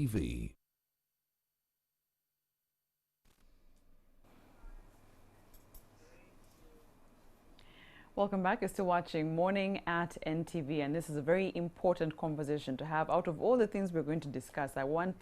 NTV. Welcome back. You're still watching Morning at NTV, and this is a very important conversation to have. Out of all the things we're going to discuss, I want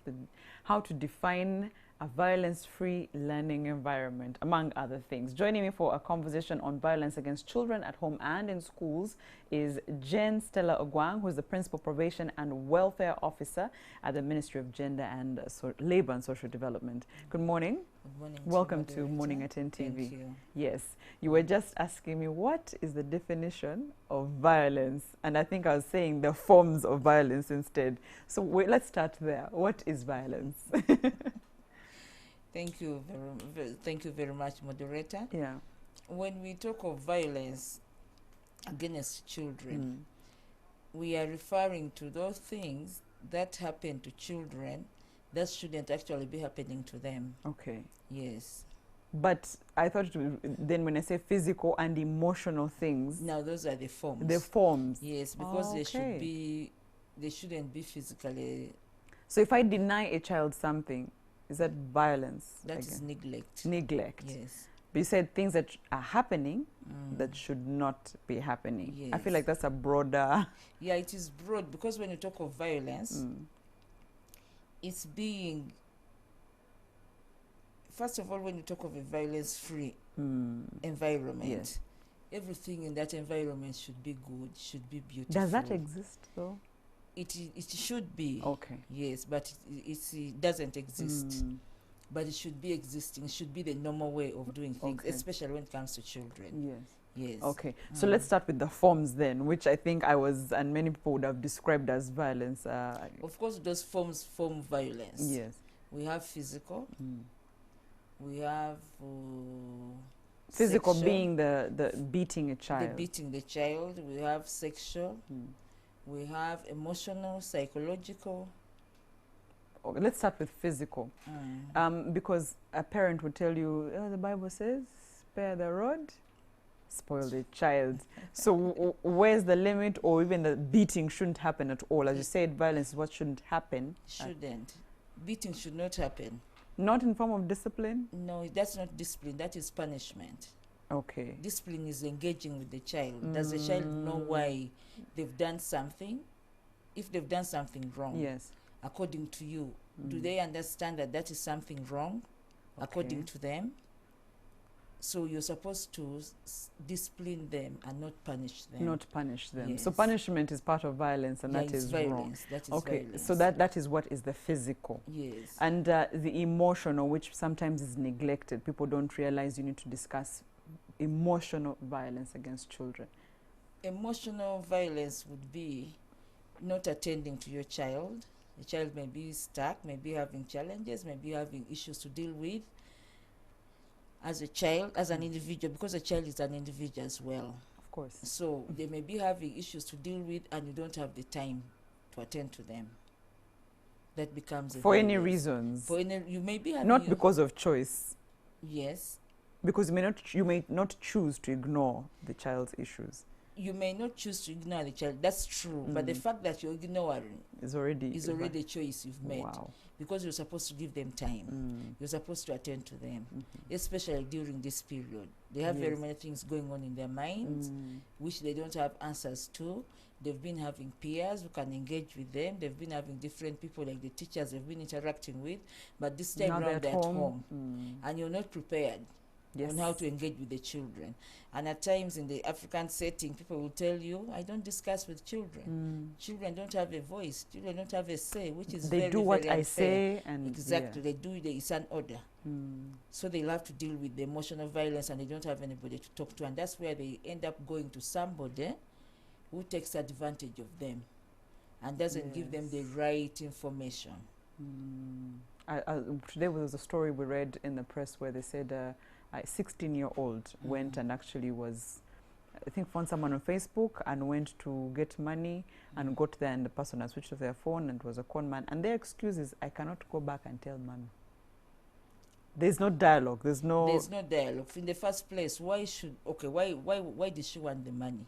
how to define a violence-free learning environment, among other things. Joining me for a conversation on violence against children at home and in schools is Jen Stella Ogwang, who is the Principal Probation and Welfare Officer at the Ministry of Gender and Labor and Social Development. Good morning. Good morning. Welcome to Morning at NTV. Thank you. Yes, you were just asking me what is the definition of violence, and I think I was saying the forms of violence instead. So let's start there. What is violence? Thank you very much, moderator. Yeah. When we talk of violence against children, we are referring to those things that happen to children that shouldn't actually be happening to them. Okay. Yes. But I thought then when I say physical and emotional things. Now those are the forms. The forms. Yes, because Okay. they shouldn't be physically. So if I deny a child something, is that violence? That is neglect. Neglect. Yes. But you said things that are happening that should not be happening. Yes. I feel like that's a broader. Yeah, it is broad because when you talk of violence, it's being. First of all, when you talk of a violence-free environment, Yes. everything in that environment should be good, should be beautiful. Does that exist though? It should be. Okay. Yes, but it doesn't exist. But it should be existing. It should be the normal way of doing things, Okay. especially when it comes to children. Yes. Yes. Okay. So let's start with the forms then, which I think and many people would have described as violence. Of course, those forms form violence. Yes. We have physical. We have Physical sexual, being the beating a the child. beating the child. We have sexual. We have emotional, psychological. Okay, let's start with physical. Because a parent would tell you, oh, the Bible says, spare the rod, spoil the child. So where's the limit, or even the beating shouldn't happen at all? As you said, violence is what shouldn't happen. Shouldn't. Beating should not happen. Not in form of discipline? No, that's not discipline. That is punishment. Okay. Discipline is engaging with the child. Does the child know why they've done something? If they've done something wrong, Yes. according to you, do they understand that that is something wrong, according to them? So you're supposed to discipline them and not punish them. Not punish them. Yes. So punishment is part of violence, and Yeah, that it's is violence. wrong. That is Okay, violence. so that is what is the physical. Yes. And the emotional, which sometimes is neglected. People don't realize you need to discuss emotional violence against children. Emotional violence would be not attending to your child. The child may be stuck, may be having challenges, may be having issues to deal with as a child, as an individual, because a child is an individual as well. Of course. So they may be having issues to deal with and you don't have the time to attend to them. That becomes a For any violence. reasons. For any, you may be having Not because of choice. Yes. Because you may not choose to ignore the child's issues. You may not choose to ignore the child. That's true. But the fact that you're ignoring Is already a choice you've made. Wow. Because you're supposed to give them time. You're supposed to attend to them, especially during this period. They have very many things going on in their minds, which they don't have answers to. They've been having peers who can engage with them. They've been having different people like the teachers they've been interacting with. But this time Now around, they're at home. And you're not prepared on how to engage with the children. And at times in the African setting, people will tell you, I don't discuss with children. Children don't have a voice. Children don't have a say, which is They very, do what very I unfair. say, and Exactly. They do it's an order. So they'll have to deal with the emotional violence and they don't have anybody to talk to. And that's where they end up going to somebody who takes advantage of them and doesn't give them the right information. Today was a story we read in the press where they said a 16-year-old went and actually I think found someone on Facebook and went to get money and got there, and the person had switched off their phone and it was a con man. And their excuse is, I cannot go back and tell mommy. There's no dialogue. There's no dialogue. In the first place, why did she want the money?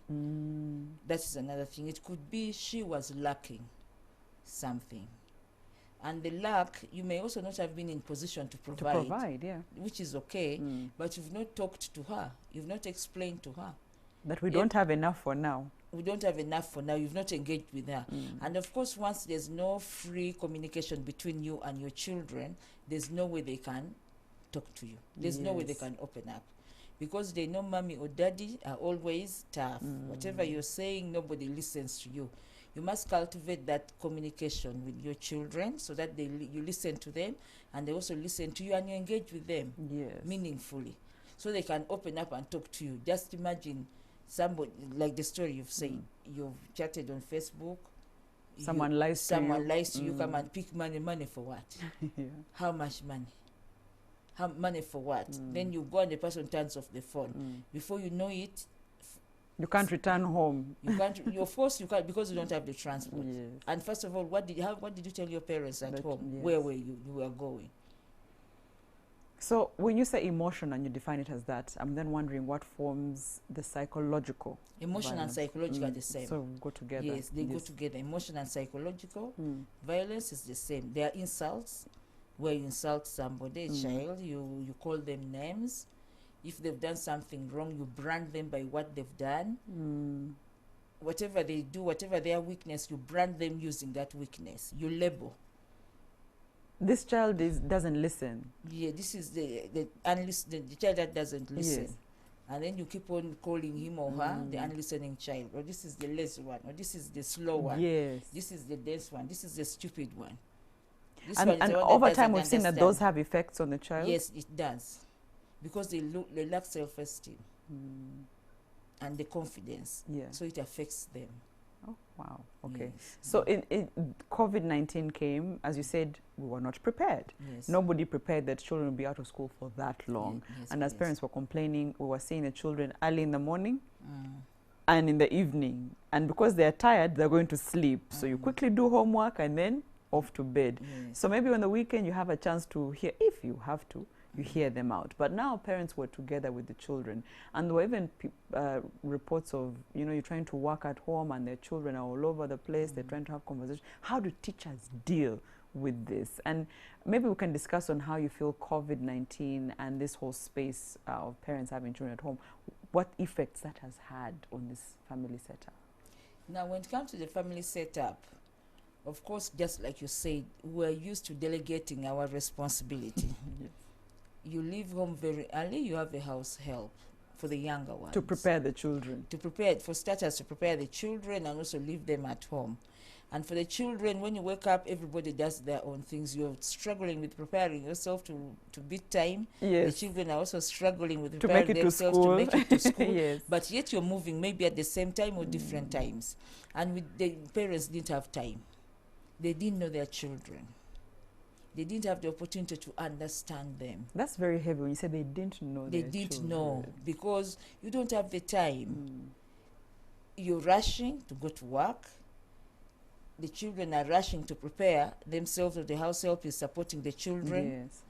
That is another thing. It could be she was lacking something. And the lack, you may also not have been in position to To provide, provide, yeah. which is okay, but you've not talked to her. You've not explained to her. That we Yeah. don't have enough for now. We don't have enough for now. You've not engaged with her. And of course, once there's no free communication between you and your children, there's no way they can talk to you. There's no way they Yes. can open up. Because they know mommy or daddy are always tough. Whatever you're saying, nobody listens to you. You must cultivate that communication with your children so that you listen to them and they also listen to you and you engage with them Yes. meaningfully so they can open up and talk to you. Just imagine somebody, like the story you've said, you've chatted on Facebook. Someone lies to you. Someone lies to you, come and pick money. Money for what? Yeah. How much money? How money for what? Then you go and the person turns off the phone. Before you know it, You can't return home. you can't. Of course, you can't because you don't have the transport. Yes. And first of all, what did you tell your parents at That- home? yes. Where were you? You were going. So when you say emotion and you define it as that, I'm then wondering what forms the psychological. Emotion and violence. psychological are the same. So go together. Yes, they go together. Emotion and psychological violence is the same. They are insults, where you insult somebody, a child, you call them names. If they've done something wrong, you brand them by what they've done. Whatever they do, whatever their weakness, you brand them using that weakness. You label. This child doesn't listen. Yeah, this is the child that doesn't listen. Yes. And then you keep on calling him or her the unlistening child, or this is the lazy one, or this is the slow one. Yes. This is the dense one. This is the stupid one. This And, one is and the one that over time, doesn't we've seen that understand. those have effects on the child. Yes, it does, because they lack self-esteem and the confidence. Yeah. So it affects them. Oh, wow. Okay. Yes. So COVID-19 came, as you said, we were not prepared. Yes. Nobody prepared that children would be out of school for that long. Yes, And as yes. parents were complaining, we were seeing the children early in the morning and in the evening. And because they're tired, they're going to sleep. So you quickly do homework and then off to bed. Yes. So maybe on the weekend you have a chance to hear, if you have to, you hear them out. But now parents were together with the children. And there were even reports of, you're trying to work at home and their children are all over the place. They're trying to have conversations. How do teachers deal with this? And maybe we can discuss on how you feel COVID-19 and this whole space of parents having children at home, what effects that has had on this family setup. Now, when it comes to the family setup, of course, just like you said, we're used to delegating our responsibility. Yes. You leave home very early, you have a house help for the younger ones. To prepare the children. To prepare, for starters, to prepare the children and also leave them at home. And for the children, when you wake up, everybody does their own things. You're struggling with preparing yourself to beat time. Yes. The children are also struggling with To make preparing it to themselves school. to make it to school. Yes. But yet you're moving maybe at the same time or different times. And with the parents didn't have time. They didn't know their children. They didn't have the opportunity to understand them. That's very heavy when you say they didn't know. They their didn't know children. because you don't have the time. You're rushing to go to work. The children are rushing to prepare themselves, or the house help is supporting the children. Yes.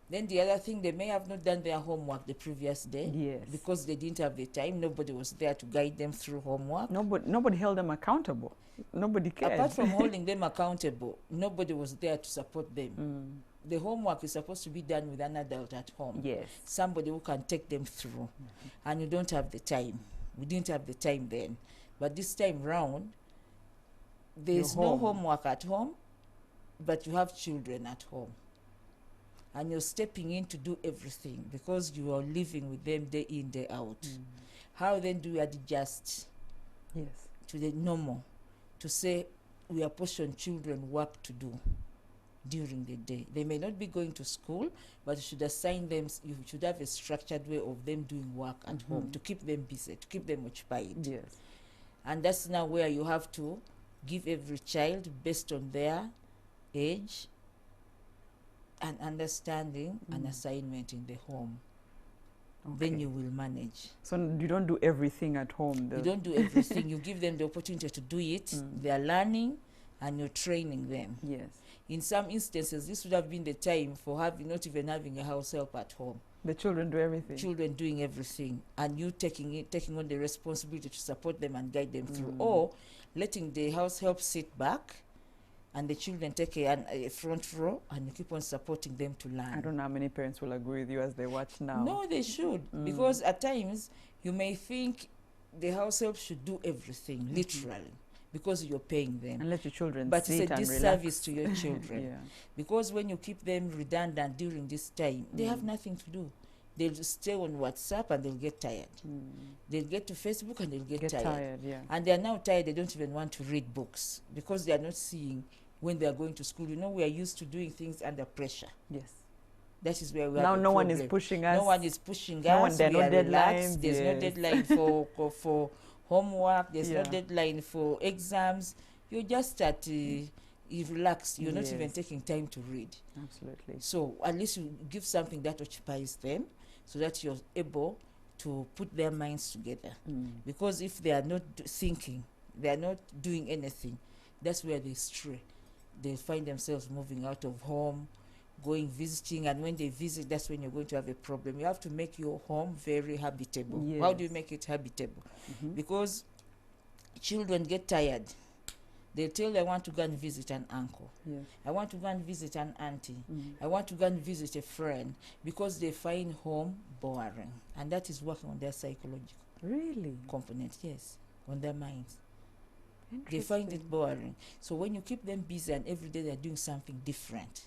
Then the other thing, they may have not done their homework the previous day. Yes. Because they didn't have the time. Nobody was there to guide them through homework. Nobody held them accountable. Nobody cared. Apart from holding them accountable, nobody was there to support them. The homework is supposed to be done with an adult at home. Yes. Somebody who can take them through. And you don't have the time. We didn't have the time then. But this time round, there's You're no home. homework at home, but you have children at home. And you're stepping in to do everything because you are living with them day in, day out. How then do you adjust Yes. to the normal to say we apportion children work to do during the day? They may not be going to school, but you should assign them, you should have a structured way of them doing work at home to keep them busy, to keep them occupied. Yes. And that's now where you have to give every child, based on their age, an understanding, an assignment in the home. Then Okay. you will manage. So you don't do everything at home. You don't do everything. You give them the opportunity to do it. They are learning and you're training them. Yes. In some instances, this would have been the time for not even having a house help at home. The children do everything. Children doing everything, and you taking on the responsibility to support them and guide them through, or letting the house help sit back and the children take a front row, and you keep on supporting them to learn. I don't know how many parents will agree with you as they watch now. No, they should, because at times you may think the household should do everything, literally, because you're paying them. And let your children But sit it's a and disservice relax. to your children. Yeah. Because when you keep them redundant during this time, they have nothing to do. They'll just stay on WhatsApp and they'll get tired. They'll get to Facebook and they'll get tired. Yeah. And they're now tired, they don't even want to read books because they are not seeing when they are going to school. You know, we are used to doing things under pressure. Yes. That is where we Now have no a one is problem. pushing us. No one is pushing No us. one, there are We no are relaxed. deadlines, There's no yes. deadline for homework. There's no Yeah. deadline for exams. You're just you relax. You're not even Yes. taking time to read. Absolutely. So at least you give something that occupies them so that you're able to put their minds together. Because if they are not thinking, they are not doing anything, that's where they stray. They find themselves moving out of home, going visiting, and when they visit, that's when you're going to have a problem. You have to make your home very habitable. How do you Yes. make it habitable? Because children get tired. They tell I want to go and visit an uncle. Yes. I want to go and visit an auntie. I want to go and visit a friend, because they find home boring. And that is working on their psychological Really? component, yes, on their minds. They find it boring. So when you keep them busy and every day they're doing something different,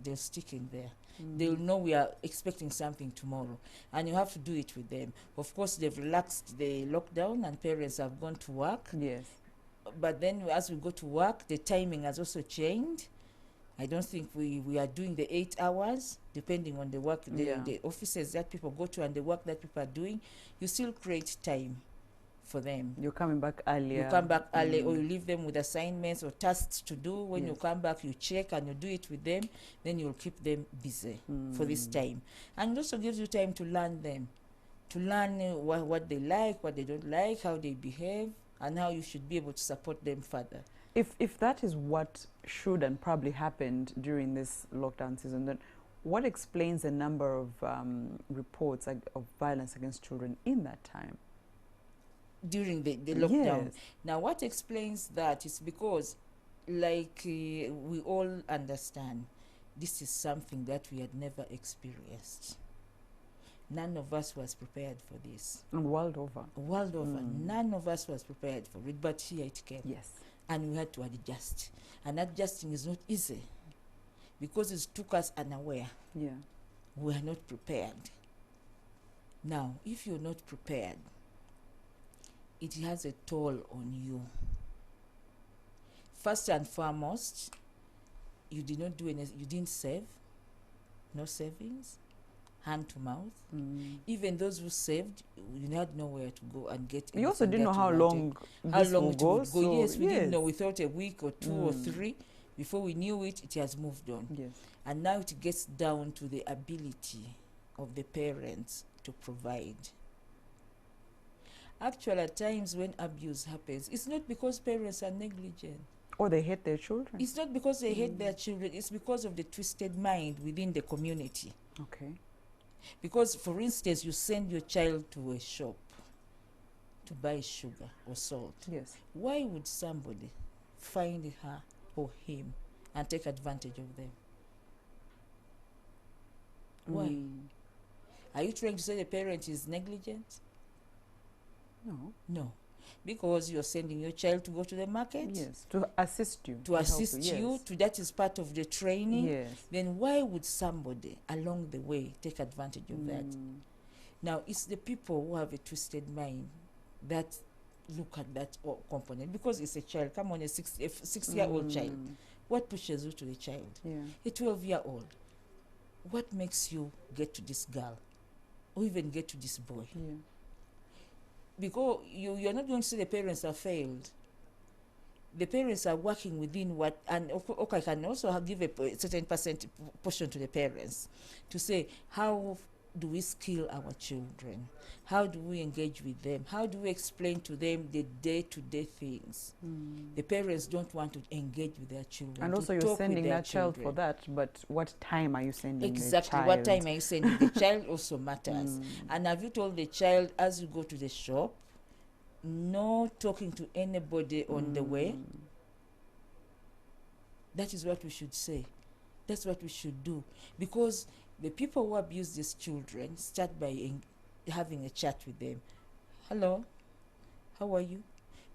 they'll stick in there. They'll know we are expecting something tomorrow. And you have to do it with them. Of course, they've relaxed the lockdown and parents have gone to work. Yes. But then as we go to work, the timing has also changed. I don't think we are doing the 8 hours, depending on the work, the offices that people go to and the work that people are doing. You still create time for them. You're coming back earlier. You come back early, or you leave them with assignments or tasks to do. When you Yes. come back, you check and you do it with them. Then you'll keep them busy for this time. And it also gives you time to learn them, to learn what they like, what they don't like, how they behave, and how you should be able to support them further. If that is what should and probably happened during this lockdown season, then what explains the number of reports of violence against children in that time? During the lockdown. Yes. Now, what explains that is because, like we all understand, this is something that we had never experienced. None of us was prepared for this. And world over. World over, none of us was prepared for it, but here it came. Yes. And we had to adjust. And adjusting is not easy, because it took us unaware. Yeah. We are not prepared. Now, if you're not prepared, it has a toll on you. First and foremost, you did not do anything. You didn't save. No savings. Hand to mouth. Even those who saved, you had nowhere to go and get. You also anything didn't know that how you wanted. long How this long will it go. would go. So Yes, we didn't yes. know. We thought a week or 2 or 3. Before we knew it, it has moved on. Yes. And now it gets down to the ability of the parents to provide. Actually, at times when abuse happens, it's not because parents are negligent. Or they hate their children. It's not because they hate their children. It's because of the twisted mind within the community. Okay. Because, for instance, you send your child to a shop to buy sugar or salt. Yes. Why would somebody find her or him and take advantage of them? Why? Are you trying to say the parent is negligent? No. No. Because you're sending your child to go to the market, Yes. To assist you. to help assist you, Yes. to that is part of the training. Yes. Then why would somebody along the way take advantage of that? Now, it's the people who have a twisted mind that look at that component, because it's a child. Come on, a 6-year-old child. What pushes you to the child? Yeah. A 12-year-old. What makes you get to this girl or even get to this boy? Yeah. Because you're not going to say the parents have failed. The parents are working within what, and okay, I can also give a certain portion to the parents to say, how do we skill our children? How do we engage with them? How do we explain to them the day-to-day things? The parents don't want to engage with their children. And to also you're talk with sending their that child for children. that, but what time are you sending the Exactly. child? What time are you sending? The child also matters. And have you told the child, as you go to the shop, no talking to anybody on the way? That is what we should say. That's what we should do. Because the people who abuse these children start by having a chat with them. Hello, how are you?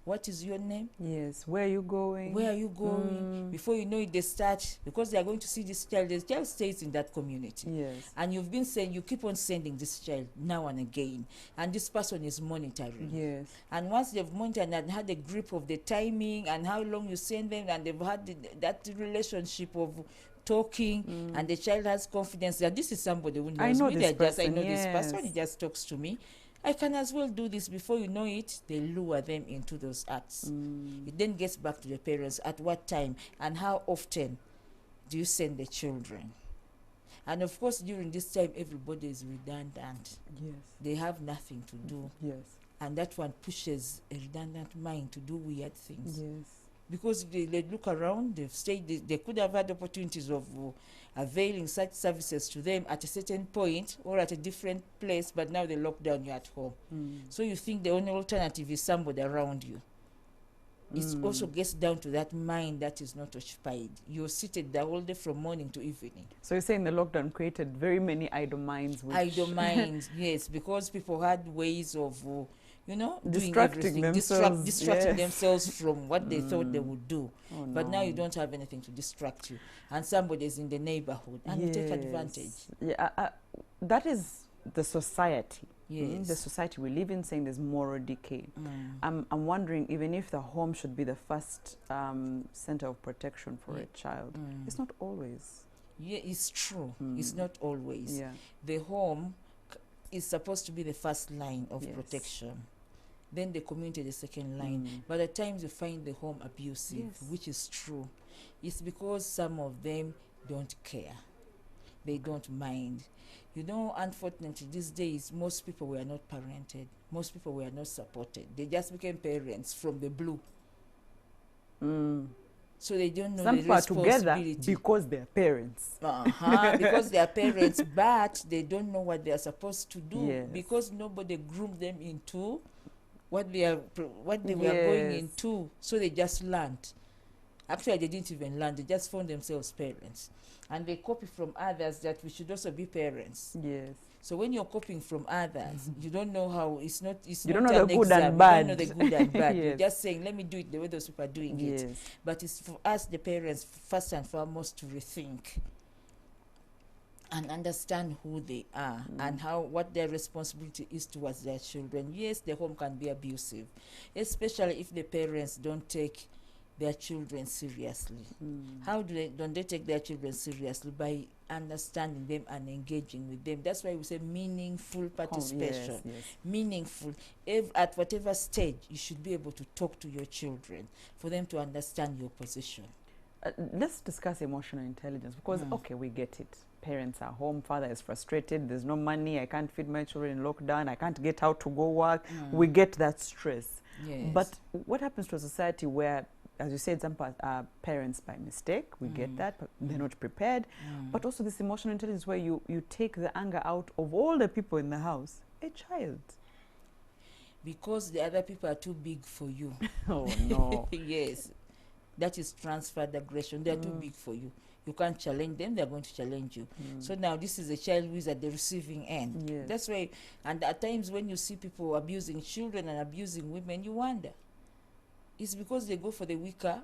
What is your name? Yes. Where are you going? Where are you going? Before you know it, they start, because they are going to see this child. The child stays in that community. Yes. And you've been saying, you keep on sending this child now and again. And this person is monitoring. Yes. And once they've monitored and had a grip of the timing and how long you send them, and they've had that relationship of talking, and the child has confidence that this is somebody who knows I know me. this I know person, this person, yes. he just talks to me. I can as well do this. Before you know it, they lure them into those acts. It then gets back to the parents. At what time and how often do you send the children? And of course, during this time, everybody is redundant. Yes. They have nothing to do. Yes. And that one pushes a redundant mind to do weird things. Yes. Because they look around, they've stayed, they could have had opportunities of availing such services to them at a certain point or at a different place, but now they lock down you at home. So you think the only alternative is somebody around you. It also gets down to that mind that is not occupied. You're seated the whole day from morning to evening. So you're saying the lockdown created very many idle minds. Which Idle minds, yes, because people had ways of distracting themselves, distracting themselves from what they thought they would do. Oh, But now no. you don't have anything to distract you, and somebody is in the neighborhood and you take advantage. Yeah, that is the society. Yes. The society we live in, saying there's moral decay. I'm wondering, even if the home should be the first center of protection for a child, it's not always. Yeah, it's true. It's not always. Yeah. The home is supposed to be the first line of Yes. protection. Then the community, the second line. But at times you find the home abusive, Yes. which is true. It's because some of them don't care. They don't mind. You know, unfortunately, these days, most people were not parented. Most people were not supported. They just became parents from the blue. So they don't know Some the people are together responsibility. because they're parents. Because they are parents, but they don't know what they are supposed to do. Yes. Because nobody groomed them into what they were going Yes. into. So they just learned. Actually, they didn't even learn. They just found themselves parents. And they copy from others that we should also be parents. Yes. So when you're copying from others, you don't know how, it's not You not don't know an the good exam. and bad. You don't know the good and bad. You're Yes. just saying, let me do it the way those people are doing it. Yes. But it's for us, the parents, first and foremost, to rethink and understand who they are and what their responsibility is towards their children. Yes, the home can be abusive, especially if the parents don't take their children seriously. How don't they take their children seriously? By understanding them and engaging with them. That's why we say meaningful participation. Yes, yes. Meaningful. At whatever stage, you should be able to talk to your children for them to understand your position. Let's discuss emotional intelligence, because okay, we get it. Parents are home, father is frustrated, there's no money, I can't feed my children in lockdown, I can't get out to go work. We get that stress. Yes. But what happens to a society where, as you said, some parents by mistake, we get that, but they're not prepared. But also this emotional intelligence where you take the anger out of all the people in the house, a child. Because the other people are too big for you. Oh no. Yes. That is transferred aggression. They're too big for you. You can't challenge them, they're going to challenge you. So now this is a child who is at the receiving end. Yes. That's why, and at times when you see people abusing children and abusing women, you wonder. It's because they go for the weaker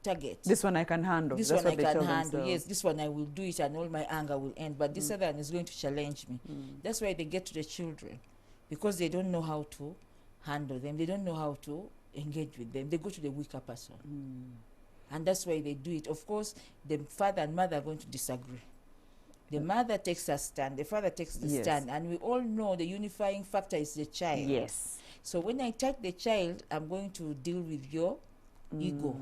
target. This one I can handle. This That's one what I they can tell handle. themselves. Yes, this one I will do it and all my anger will end. But this other one is going to challenge me. That's why they get to the children. Because they don't know how to handle them. They don't know how to engage with them. They go to the weaker person. And that's why they do it. Of course, the father and mother are going to disagree. The mother takes a stand, the father takes the stand, and we all know the unifying factor is the child. Yes. So when I take the child, I'm going to deal with your ego.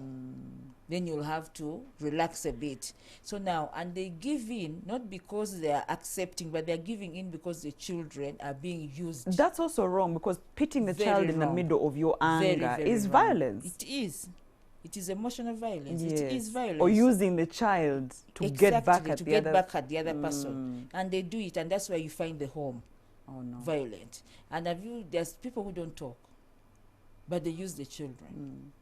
Then you'll have to relax a bit. So now, and they give in, not because they are accepting, but they're giving in because the children are being used. That's also wrong, because pitting the Very child in the wrong. middle of your anger Very is wrong. violence. It is. It is emotional violence. Yes. It is violence. Or using the child to get back at the other person. And they do it, and that's why you find the home violent. And there's people who don't talk, but they use the children.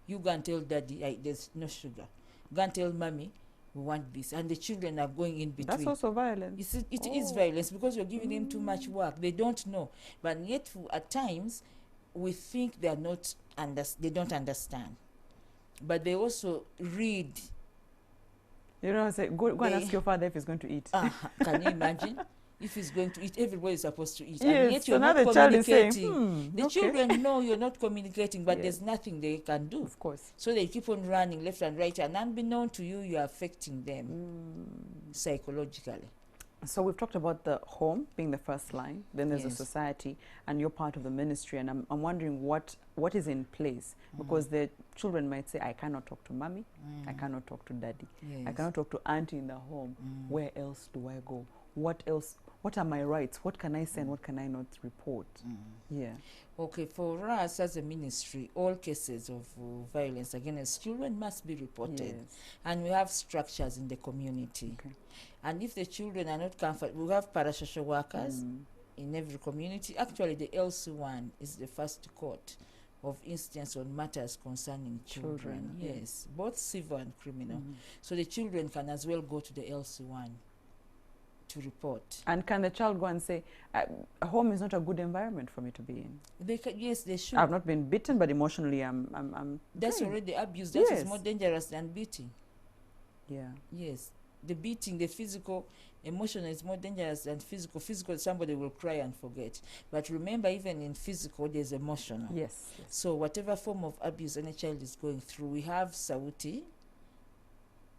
You go and tell daddy, there's no sugar. go and tell mommy we want this, and the children are going in between. That's also violence. It is violence, because you're giving them too much work. They don't know, but yet at times we think they are not they don't understand, but they also read. You know, I say, go and ask your father if he's going to eat. Can you imagine? If he's going to eat, everybody is supposed to eat. Yes, And yet you're so now not the child is saying, communicating. The okay. children know you're not communicating, but Yes. there's nothing they can do. Of course. So they keep on running left and right, and unbeknown to you, you're affecting them psychologically. So we've talked about the home being the first line, then there's the Yes. society, and you're part of the ministry, and I'm wondering what is in place, because the children might say, I cannot talk to mommy, I cannot talk to daddy, I Yes. cannot talk to auntie in the home. Where else do I go? What else? What are my rights? What can I say and what can I not report? Yeah. Okay, for us as a ministry, all cases of violence against children must be reported. Yes. And we have structures in the community. Okay. And if the children are not comfortable, we have parasocial workers in every community. Actually, the LC1 is the first court of instance on matters concerning children. Yes, both civil and criminal. So the children can as well go to the LC1 to report. And can the child go and say, a home is not a good environment for me to be in? They can, yes, they should. I've not been beaten, but emotionally I'm That's drained. already abuse. That Yes. is more dangerous than beating. Yeah. Yes. The beating, the physical, emotional is more dangerous than physical. Physical, somebody will cry and forget. But remember, even in physical, there's emotional. Yes. Yes. So whatever form of abuse any child is going through, we have Sauti,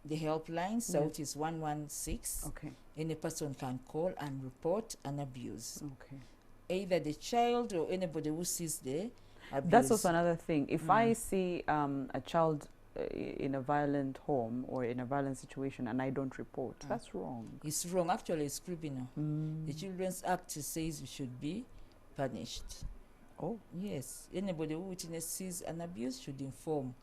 the helpline. Sauti is 116. Okay. Any person can call and report an abuse. Okay. Either the child or anybody who sees the abuse. That's also another thing. If I see a child in a violent home or in a violent situation and I don't report, that's wrong. It's wrong. Actually, it's criminal. The Children's Act says you should be punished. Oh. Yes. Anybody who witnesses an abuse should inform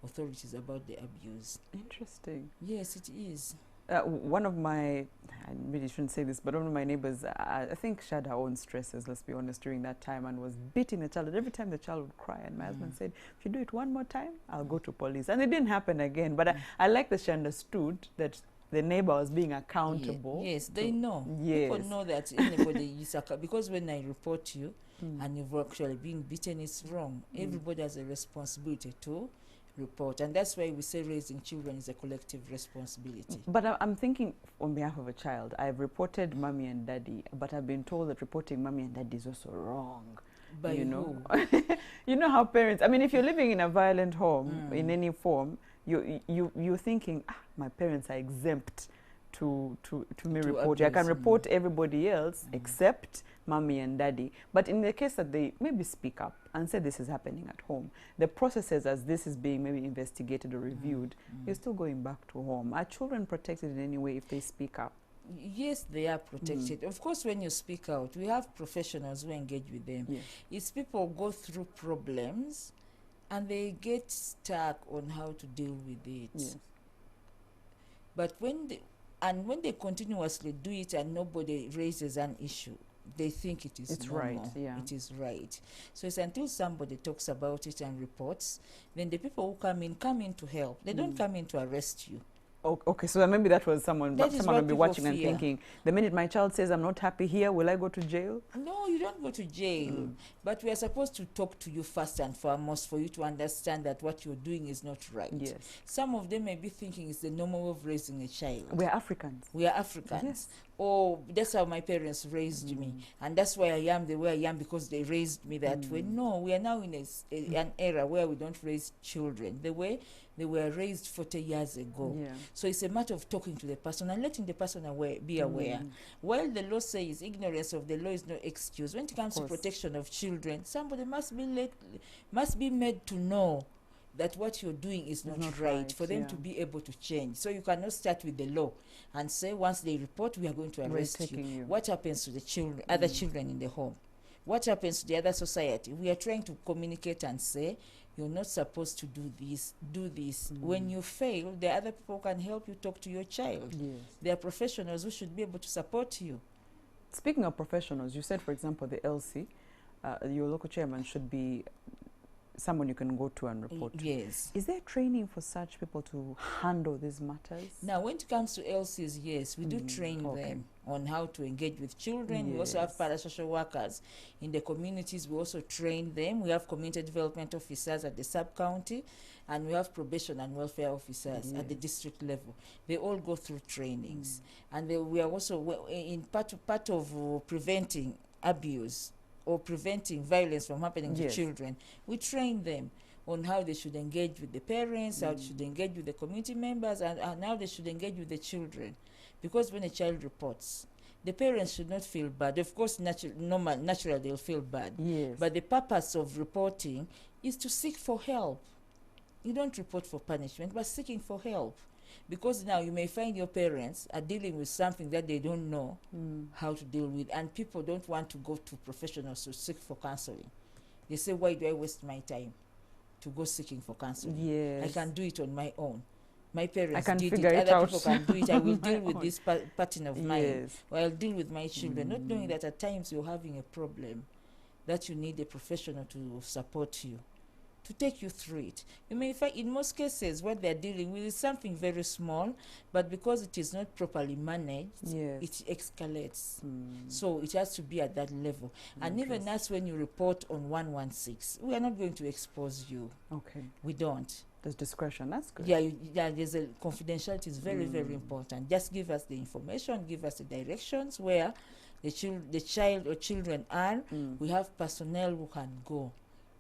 authorities about the abuse. Interesting. Yes, it is. One of my, I really shouldn't say this, but one of my neighbors, I think she had her own stresses, let's be honest, during that time, and was beating the child. And every time the child would cry, and my husband said, if you do it one more time, I'll go to police. And it didn't happen again. But I like that she understood that the neighbor was being accountable. Yes, they know. Yes. People know that anybody is because when I report you and you've actually been beaten, it's wrong. Everybody has a responsibility to report, and that's why we say raising children is a collective responsibility. But I'm thinking on behalf of a child. I've reported mommy and daddy, but I've been told that reporting mommy and daddy is also wrong. By you know, who? you know how parents. I mean, if you're living in a violent home in any form, you're thinking, my parents are exempt to me reporting. I can report everybody else except mommy and daddy. But in the case that they maybe speak up and say this is happening at home, the processes as this is being maybe investigated or reviewed, you're still going back to home. Are children protected in any way if they speak up? Yes, they are protected. Of course, when you speak out, we have professionals who engage with them. Yes. It's people go through problems and they get stuck on how to deal with it. Yes. But when they continuously do it and nobody raises an issue, they think it is It's normal. right, yeah. It is right. So it's until somebody talks about it and reports, then the people who come in to help. They don't come in to arrest you. Okay, so maybe that was someone That is will what be people watching and fear. thinking, the minute my child says I'm not happy here, will I go to jail? No, you don't go to jail. But we are supposed to talk to you first and foremost for you to understand that what you're doing is not right. Yes. Some of them may be thinking it's the normal way of raising a child. We're Africans. We are Africans. Yes. Oh, that's how my parents raised me. And that's why I am the way I am because they raised me that way. No, we are now in an era where we don't raise children the way they were raised 40 years ago. Yeah. So it's a matter of talking to the person and letting the person be aware. While the law says ignorance of the law is no excuse, when it comes to protection of children, somebody must be made to know that what you're doing is not right for them to be able to change. So you cannot start with the law and say once they report, we are going to arrest you. What happens to the children, other children in the home? What happens to the other society? We are trying to communicate and say, you're not supposed to do this, do this. When you fail, the other people can help you talk to your child. Yes. There are professionals who should be able to support you. Speaking of professionals, you said, for example, the LC, your local chairman should be someone you can go to and report to. Yes. Is there training for such people to handle these matters? Now, when it comes to LCs, yes, we do train them on how to engage with children. We also have parasocial workers in the communities. We also train them. We have community development officers at the sub-county, and we have probation and welfare officers at the district level. They all go through trainings. And we are also in part of preventing abuse or preventing violence from happening to children. We train them on how they should engage with the parents, how they should engage with the community members, and how they should engage with the children. Because when a child reports, the parents should not feel bad. Of course, naturally they'll feel bad. Yes. But the purpose of reporting is to seek for help. You don't report for punishment, but seeking for help. Because now you may find your parents are dealing with something that they don't know how to deal with, and people don't want to go to professionals to seek for counseling. They say, why do I waste my time to go seeking for counseling? Yes. I can do it on my own. My parents can did figure it. it Other out people can do it. I will deal with own. this pattern of mine. Yes. Or I'll deal with my children. Not knowing that at times you're having a problem that you need a professional to support you, to take you through it. You may find in most cases what they're dealing with is something very small, but because it is not properly managed, it escalates. So it has to be at that level. And even that's when you report on 116, we are not going to expose you. Okay. We don't. There's discretion. That's good. Yeah, there's a confidentiality is very, very important. Just give us the information, give us the directions where the child or children are. We have personnel who can go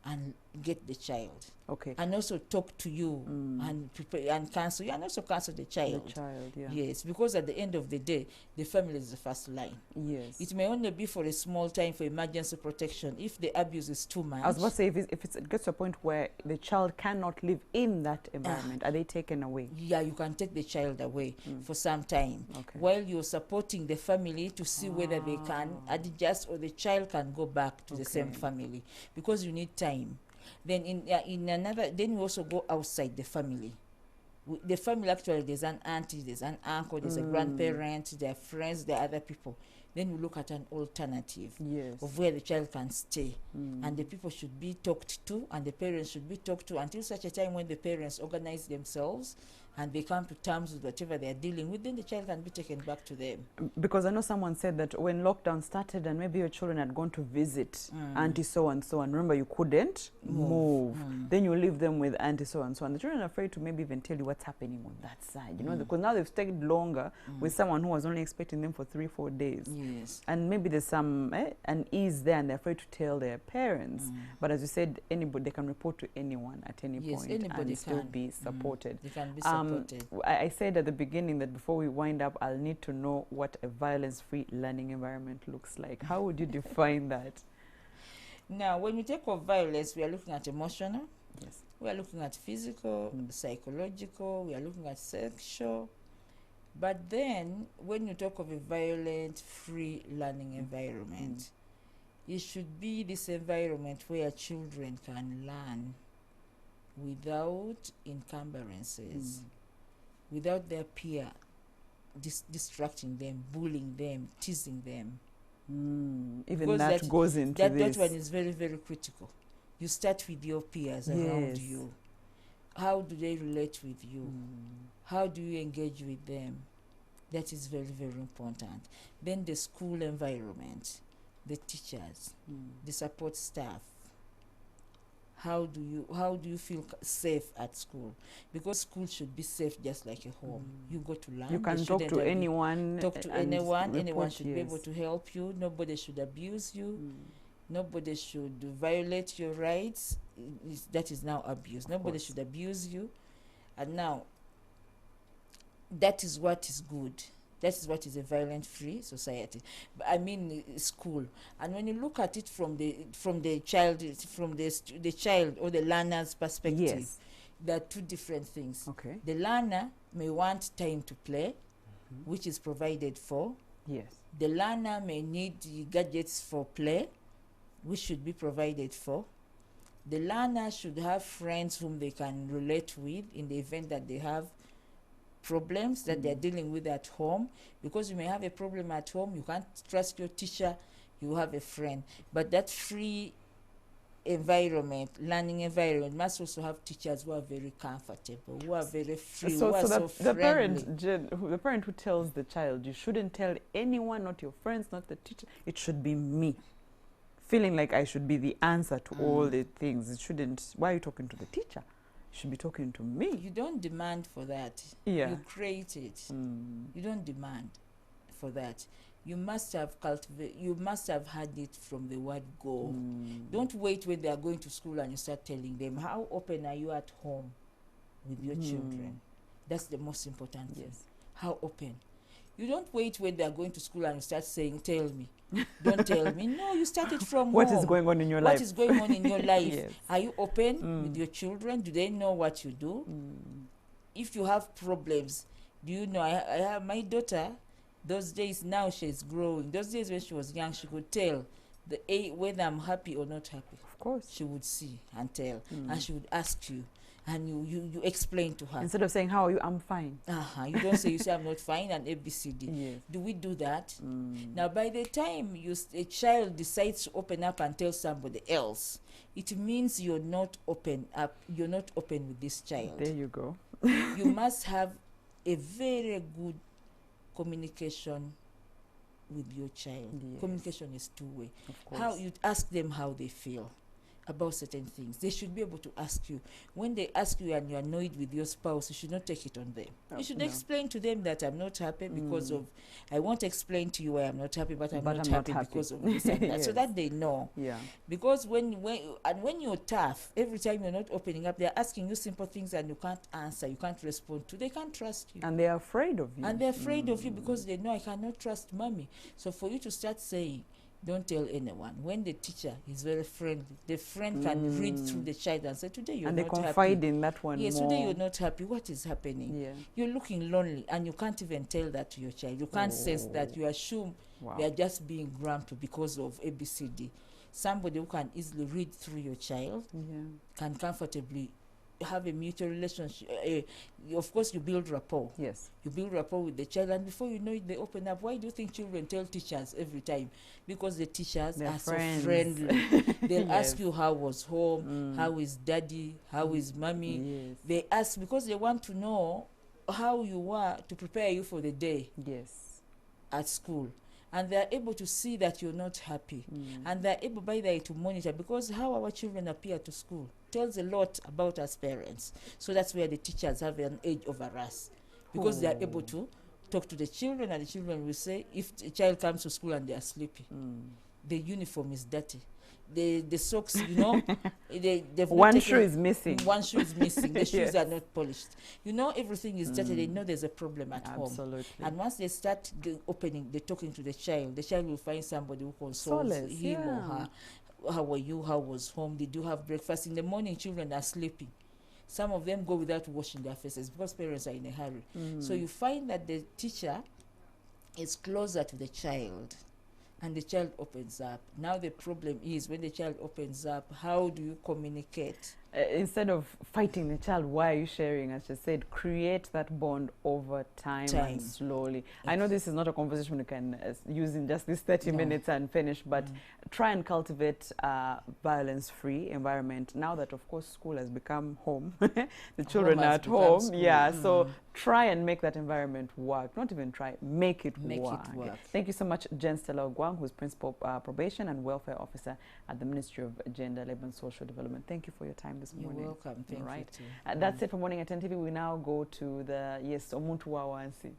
and get the child. Okay. And also talk to you and prepare and counsel you, and also counsel the child. The child, Yes, because at the end of the day, the family is the first line. Yes. It may only be for a small time for emergency protection. If the abuse is too much. I was about to say, if it gets to a point where the child cannot live in that environment, are they taken away? Yeah, you can take the child away for some time while you're supporting the family to see whether they can adjust or the child can go back to the same family, because you need time. Then in another, then we also go outside the family. The family, actually, there's an auntie, there's an uncle, there's a grandparent, there are friends, there are other people. Then we look at an alternative of where the child can stay. And the people should be talked to, and the parents should be talked to until such a time when the parents organize themselves and they come to terms with whatever they are dealing with, then the child can be taken back to them. Because I know someone said that when lockdown started and maybe your children had gone to visit auntie so-and-so, and remember you couldn't move. Then you leave them with auntie so-and-so, and the children are afraid to maybe even tell you what's happening on that side, you know, because now they've stayed longer with someone who was only expecting them for 3-4 days. Yes. And maybe there's some unease there, and they're afraid to tell their parents. But as you said, anybody, they can report to anyone at any point and still be supported. They can be supported. I said at the beginning that before we wind up, I'll need to know what a violence-free learning environment looks like. How would you define that? Now, when we take of violence, we are looking at emotional. Yes. We are looking at physical, psychological. We are looking at sexual. But then, when you talk of a violence-free learning environment, it should be this environment where children can learn without encumbrances, without their peer distracting them, bullying them, teasing them. Even that goes into this. That one is very, very critical. You start with your peers around you. How do they relate with you? How do you engage with them? That is very, very important. Then the school environment, the teachers, the support staff. How do you feel safe at school? Because school should be safe just like a home. You go to learn. You can talk to anyone. Talk to anyone. Anyone should be able to help you. Nobody should abuse you. Nobody should violate your rights. That is now abuse. Nobody should abuse you. And now, that is what is good. That is what is a violent-free society. I mean, school. And when you look at it from the child or the learner's perspective, there are two different things. Okay. The learner may want time to play, which is provided for. Yes. The learner may need gadgets for play, which should be provided for. The learner should have friends whom they can relate with in the event that they have problems that they're dealing with at home, because you may have a problem at home, you can't trust your teacher, you have a friend. But that free environment, learning environment, must also have teachers who are very comfortable, who are very free, who So, are so the friendly. parent, the parent who tells the child, you shouldn't tell anyone, not your friends, not the teacher. It should be me. Feeling like I should be the answer to all the things. It shouldn't. Why are you talking to the teacher? You should be talking to me. You don't demand for that. Yeah. You create it. You don't demand for that. You must have you must have had it from the word go. Don't wait when they are going to school and you start telling them. How open are you at home with your children? That's the most important thing. Yes. How open. You don't wait when they are going to school and you start saying, tell me. Don't tell me. No, you started from What home. is going on in your life? What is going on in your life? Yes. Are you open with your children? Do they know what you do? If you have problems, do you know? I have my daughter. Those days, now she's growing. Those days when she was young, she could tell whether I'm happy or not happy. Of course. She would see and tell. And she would ask you. And you explain to her. Instead of saying, how are you? I'm fine. You don't say, you say, I'm not fine, and ABCD. Yes. Do we do that? Now, by the time a child decides to open up and tell somebody else, it means you're not open up. You're not open with this child. There you go. You must have a very good communication with your child. Yes. Communication is two-way. Of course. How you ask them how they feel about certain things. They should be able to ask you. When they ask you and you're annoyed with your spouse, you should not take it on them. You should explain to them that I'm not happy because of, I won't explain to you why I'm not happy, but I'm not happy because of this and that. Yes. So that they know. Yeah. Because when you're tough, every time you're not opening up, they're asking you simple things and you can't answer, you can't respond to. They can't trust you. And they're afraid of you. And they're afraid of you because they know I cannot trust mommy. So for you to start saying, don't tell anyone. When the teacher is very friendly, the friend can read through the child and say, today you're and not they happy. confide in that one Yes, more. today you're not happy. What is happening? Yeah. You're looking lonely and you can't even tell that to your child. You can't sense that. You assume they are just being grumpy because of ABCD. Somebody who can easily read through your child can comfortably have a mutual relationship. Of course, you build rapport. Yes. You build rapport with the child, and before you know it, they open up. Why do you think children tell teachers every time? Because the teachers are friends. so friendly. They'll Yes. ask you how was home, how is daddy, how is mommy. Yes. They ask because they want to know how you are to prepare you for the day Yes. at school. And they're able to see that you're not happy. And they're able by the way to monitor, because how our children appear to school tells a lot about us parents. So that's where the teachers have an edge over us, because they're able to talk to the children, and the children will say, if a child comes to school and they are sleepy, the uniform is dirty, the socks, you know, they've one shoe is missing. One shoe is missing. The shoes Yes. are not polished. You know, everything is dirty. They know there's a problem at home. Absolutely. And once they start opening, they're talking to the child will find somebody who consoles Solace, him or yeah. her. How are you? How was home? Did you have breakfast? In the morning, children are sleeping. Some of them go without washing their faces because parents are in a hurry. So you find that the teacher is closer to the child, and the child opens up. Now the problem is, when the child opens up, how do you communicate? Instead of fighting the child, why are you sharing? As you said, create that bond over time. And slowly. I know this is not a conversation we can use in just this 30 minutes and finish, but try and cultivate a violence-free environment. Now that, of course, school has become home, the children are at home. School. Yeah, so try and make that environment work. Not even try, make it work. Thank you so much, Jen Stella Ogwang, who's Principal Probation and Welfare Officer at the Ministry of Gender, Labour and Social Development. Thank you for your time this morning. You're welcome. Thank you. That's it for Morning at 10 TV. We now go to the Omuntu Wawansi.